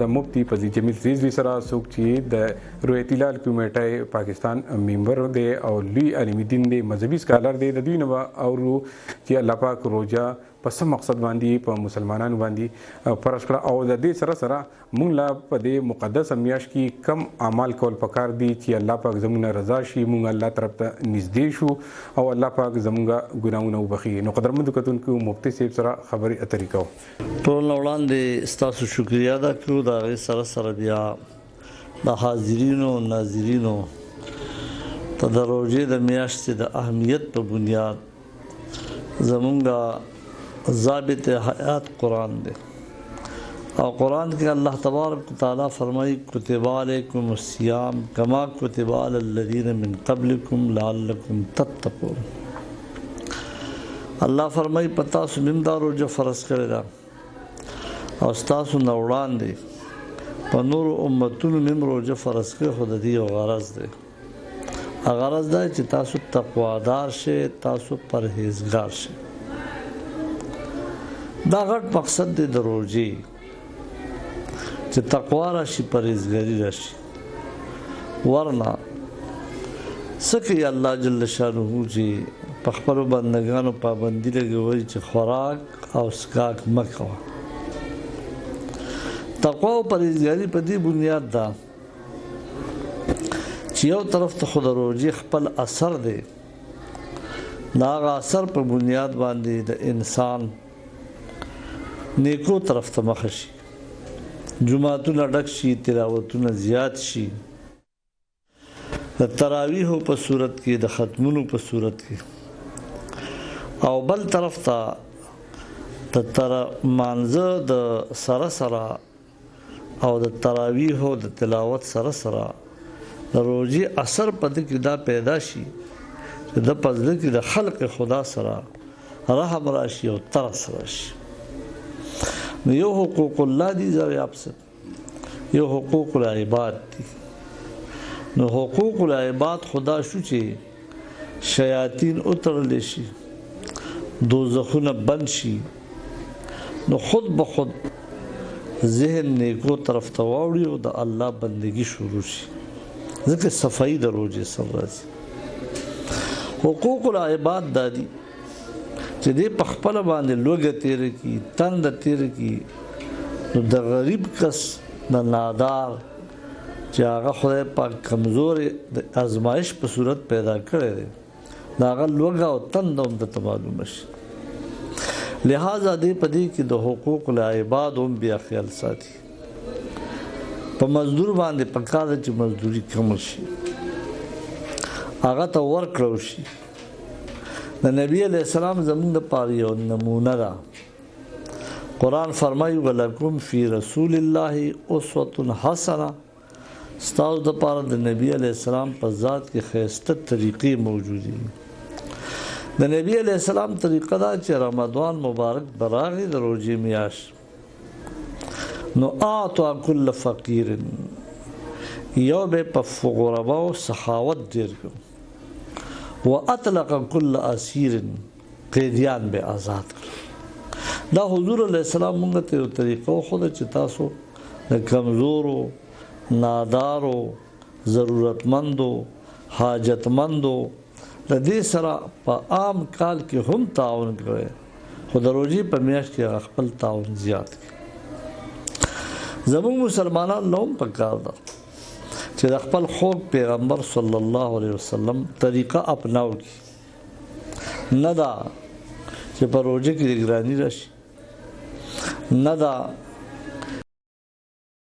د مفتی فضل جمیل رضوی سره څوک چې د رویت هلال کمیټه پاکستان ممبر دی او لوی عالم دین دی مذهبي سکالر دی د دوی نه اورو چې الله پاک روزه په څه مقصد باندې په مسلمانانو باندې فرض کړه او د دې سره سره مونږ لا په دې مقدس میاشت کې کم اعمال کول پکار دي چې الله پاک زموږ رضا شي مونږ الله طرف ته نږدې شو او الله پاک زموږ ګناهونه وبخي. نو قدرمنو کتونکو مفتی صاحب سره خبرې اترې کوو. ټول وړاندې ستاسو شکریا ادا کړو دا غي سره بیا د حاضرینو ناظرینو ته د روزې د میاشتې د اهمیت په بنیاد زمونږ ضابط حیات قرآن دی او قرآن کې الله تبارک وتعالی فرمایي کتب علیکم الصیام کما کتب علی الذین من قبلکم لعلکم تتقون. الله فرمایي پتا سمندار روزه فرض کړی دا او تاسو نه وړاندې په نور امتونو مم روزه فرض کړی خو د دې غرض دی غرض دا چې تاسو تقوادار شئ تاسو پرهیزګار شئ. دا غټ مقصد دی د روزې چې تقوا راشي پرهیزګاري راشي ورنه څه الله جل شانه چې په خپلو بندګانو پابندي لګوي چې خوراک او څښاک مه کوه. تقوا او پرهیزګاري په دې بنیاد ده چې یو طرف ته خو د روزې خپل اثر دی د هغه اثر په بنیاد باندې د انسان نیکو طرف ته مخ شي جمعتونه ډک شي تلاوتونه زیات شي د تراویح په صورت کې د ختمونو په صورت کې او بل طرف ته د مانځه د سره او د تراویح او د تلاوت سره د روزې اثر په دې کې دا پیدا شي چې د پزله کې د خلق خدا سره رحم راشي او ترس راشي. نو یو حقوق الله دي زریاب څه یو حقوق العباد دي. نو حقوق العباد خدا شو چې شیاطین اترل شي دوزخونه بند شي نو خود به خود ذهن نیکو طرف ته واوړي او د الله بندگی شروع شي ځکه صفائی د روزې سره راځي. حقوق العباد دادي چې دې په خپل باندې لوګه تیر کی تند تیر کی نو د غریب کس د نادار چې هغه خدای پاک کمزور د ازمایش په صورت پیدا کړی دی دا هغه لوګه او تند هم د معلوم شي. لہذا دې په دې کې د حقوق العباد هم بیا خیال ساتي په مزدور باندې پکار چې مزدوري کم شي هغه ته ورکړو شي. د نبی علیہ السلام زمون د پاره یو نمونه ده. قرآن فرمایي ولکم فی رسول الله اسوه حسنه ستاسو د پاره د نبی علیہ السلام په ذات کې خیسته طریقې موجود دي. د نبی علیہ السلام طریقه دا چې رمضان مبارک براغي د روزې میاشت نو اعطى كل فقیر یو به په فقراو سخاوت ډیر کو واطلق كل اسیر قیدیان به آزاد کړ. دا حضور علیہ السلام موږ ته یو طریقه خو چې تاسو د کمزورو نادارو ضرورتمندو حاجتمندو د دې سره په عام کال کې هم تعاون کړئ خو د روزې په میاشت کې خپل تعاون زیات کړئ. زموږ مسلمانان نوم پکار ده چې د خپل خوږ پیغمبر صلی الله علیه وسلم طریقه اپناو کی نه دا چې په روزه کې ګرانی راشي نه دا